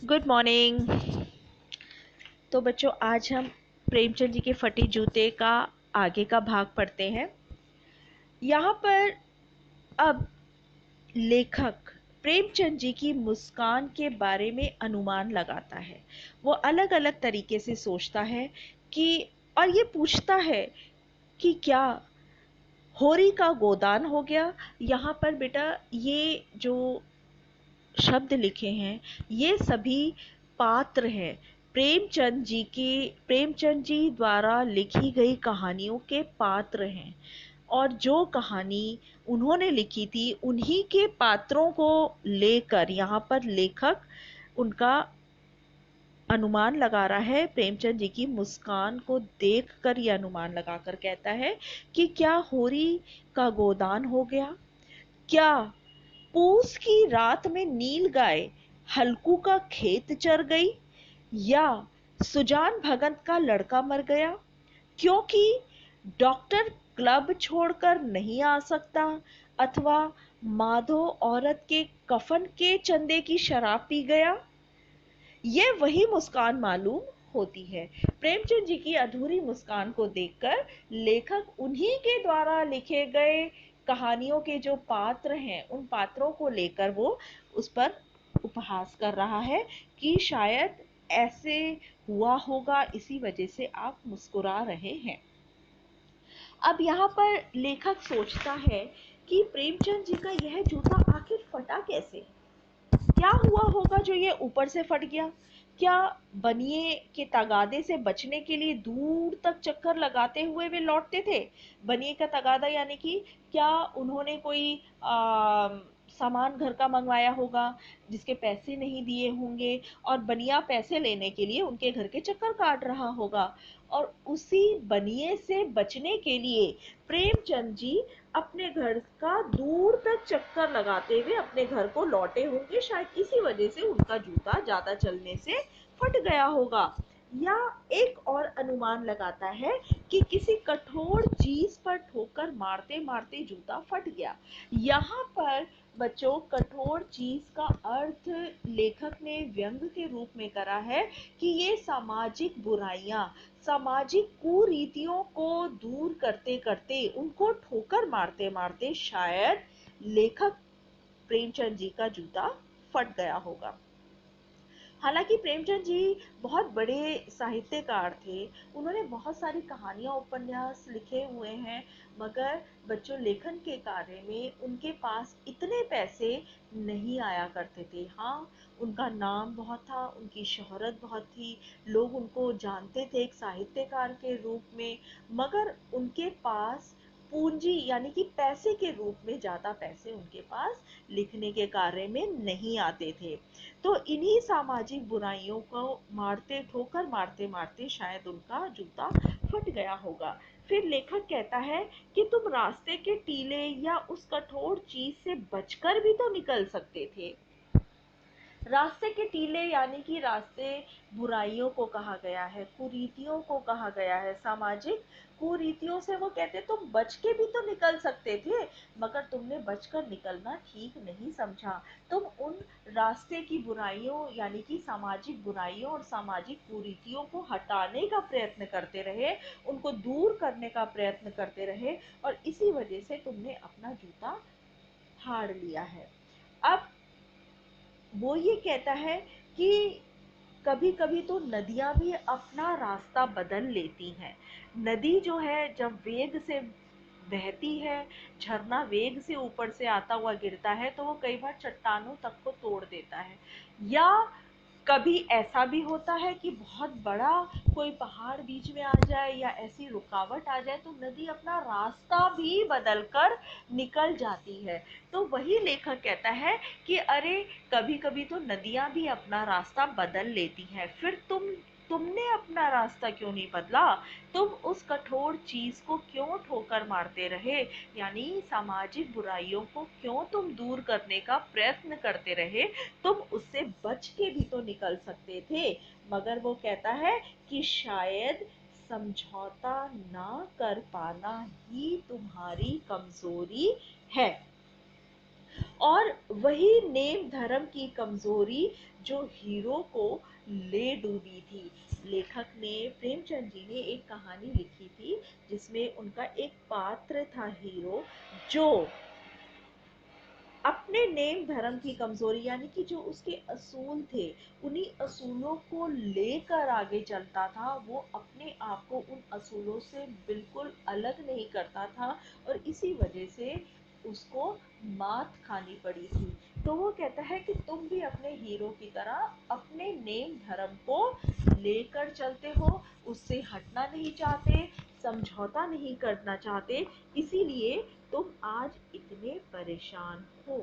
Good morning. तो बच्चों, आज हम प्रेमचंद जी के फटे जूते का आगे का भाग पढ़ते हैं। यहाँ पर अब लेखक प्रेमचंद जी की मुस्कान के बारे में अनुमान लगाता है। वो अलग अलग तरीके से सोचता है कि और ये पूछता है कि क्या होरी का गोदान हो गया। यहाँ पर बेटा ये जो शब्द लिखे हैं ये सभी पात्र हैं। प्रेमचंद जी द्वारा लिखी गई कहानियों के पात्र हैं, और जो कहानी उन्होंने लिखी थी उन्हीं के पात्रों को लेकर यहाँ पर लेखक उनका अनुमान लगा रहा है। प्रेमचंद जी की मुस्कान को देखकर ये अनुमान लगाकर कहता है कि क्या होरी का गोदान हो गया, क्या पूस की रात में नील गाय हल्कू का खेत चर गई, या सुजान भगत का लड़का मर गया क्योंकि डॉक्टर क्लब छोड़कर नहीं आ सकता, अथवा माधो औरत के कफन के चंदे की शराब पी गया। ये वही मुस्कान मालूम होती है। प्रेमचंद जी की अधूरी मुस्कान को देखकर लेखक उन्हीं के द्वारा लिखे गए कहानियों के जो पात्र हैं उन पात्रों को लेकर वो उस पर उपहास कर रहा है कि शायद ऐसे हुआ होगा, इसी वजह से आप मुस्कुरा रहे हैं। अब यहाँ पर लेखक सोचता है कि प्रेमचंद जी का यह जूता आखिर फटा कैसे, क्या हुआ होगा जो ये ऊपर से फट गया। क्या बनिए के तगादे से बचने के लिए दूर तक चक्कर लगाते हुए वे लौटते थे। बनिए का तगादा यानी कि क्या उन्होंने कोई सामान घर का मंगवाया होगा जिसके पैसे नहीं दिए होंगे, और बनिया पैसे लेने के लिए उनके घर के चक्कर काट रहा होगा, और उसी बनिए से बचने के लिए प्रेमचंद जी अपने घर का दूर तक चक्कर लगाते हुए अपने घर को लौटे होंगे। शायद इसी वजह से उनका जूता ज्यादा चलने से फट गया होगा। या एक और अनुमान लगाता है कि किसी कठोर चीज पर ठोकर मारते मारते जूता फट गया। यहाँ पर बच्चों कठोर चीज का अर्थ लेखक ने व्यंग के रूप में करा है कि ये सामाजिक बुराइयां, सामाजिक कुरीतियों को दूर करते करते, उनको ठोकर मारते मारते शायद लेखक प्रेमचंद जी का जूता फट गया होगा। हालांकि प्रेमचंद जी बहुत बड़े साहित्यकार थे, उन्होंने बहुत सारी कहानियां उपन्यास लिखे हुए हैं, मगर बच्चों लेखन के कार्य में उनके पास इतने पैसे नहीं आया करते थे। हाँ, उनका नाम बहुत था, उनकी शोहरत बहुत थी, लोग उनको जानते थे एक साहित्यकार के रूप में, मगर उनके पास पूंजी यानी कि पैसे के रूप में ज्यादा पैसे उनके पास लिखने के कार्य में नहीं आते थे। तो इन्हीं सामाजिक बुराइयों को मारते ठोकर मारते मारते शायद उनका जूता फट गया होगा। फिर लेखक कहता है कि तुम रास्ते के टीले या उस कठोर चीज से बचकर भी तो निकल सकते थे। रास्ते के टीले यानी कि रास्ते बुराइयों को कहा गया है, कुरीतियों को कहा गया है, सामाजिक कुरीतियों से वो कहते तुम बच के भी तो निकल सकते थे, मगर तुमने बचकर निकलना ठीक नहीं समझा। तुम उन रास्ते की बुराइयों यानी कि सामाजिक बुराइयों और सामाजिक कुरीतियों को हटाने का प्रयत्न करते रहे, उनको दूर करने का प्रयत्न करते रहे, और इसी वजह से तुमने अपना जूता फाड़ लिया है। अब वो ये कहता है कि कभी कभी तो नदियां भी अपना रास्ता बदल लेती हैं। नदी जो है जब वेग से बहती है, झरना वेग से ऊपर से आता हुआ गिरता है, तो वो कई बार चट्टानों तक को तोड़ देता है। या कभी ऐसा भी होता है कि बहुत बड़ा कोई पहाड़ बीच में आ जाए या ऐसी रुकावट आ जाए तो नदी अपना रास्ता भी बदलकर निकल जाती है। तो वही लेखक कहता है कि अरे कभी कभी तो नदियां भी अपना रास्ता बदल लेती हैं, फिर तुमने अपना रास्ता क्यों नहीं बदला। तुम उस कठोर चीज को क्यों ठोकर मारते रहे, यानी सामाजिक बुराइयों को क्यों तुम दूर करने का प्रयत्न करते रहे। तुम उससे बच के भी तो निकल सकते थे। मगर वो कहता है कि शायद समझौता ना कर पाना ही तुम्हारी कमजोरी है। और वही नेम धर्म की कमजोरी जो हीरो को ले डूबी थी। लेखक ने, प्रेमचंद जी ने एक कहानी लिखी थी जिसमें उनका एक पात्र था हीरो, जो अपने नेम धर्म की कमजोरी यानी कि जो उसके असूल थे, उन्हीं असूलों को लेकर आगे चलता था। वो अपने आप को उन असूलों से बिल्कुल अलग नहीं करता था और इसी वजह से उसको मात खानी पड़ी थी। तो वो कहता है कि तुम भी अपने हीरो की तरह अपने नेम धर्म को लेकर चलते हो, उससे हटना नहीं चाहते, समझौता नहीं करना चाहते, इसीलिए तुम आज इतने परेशान हो।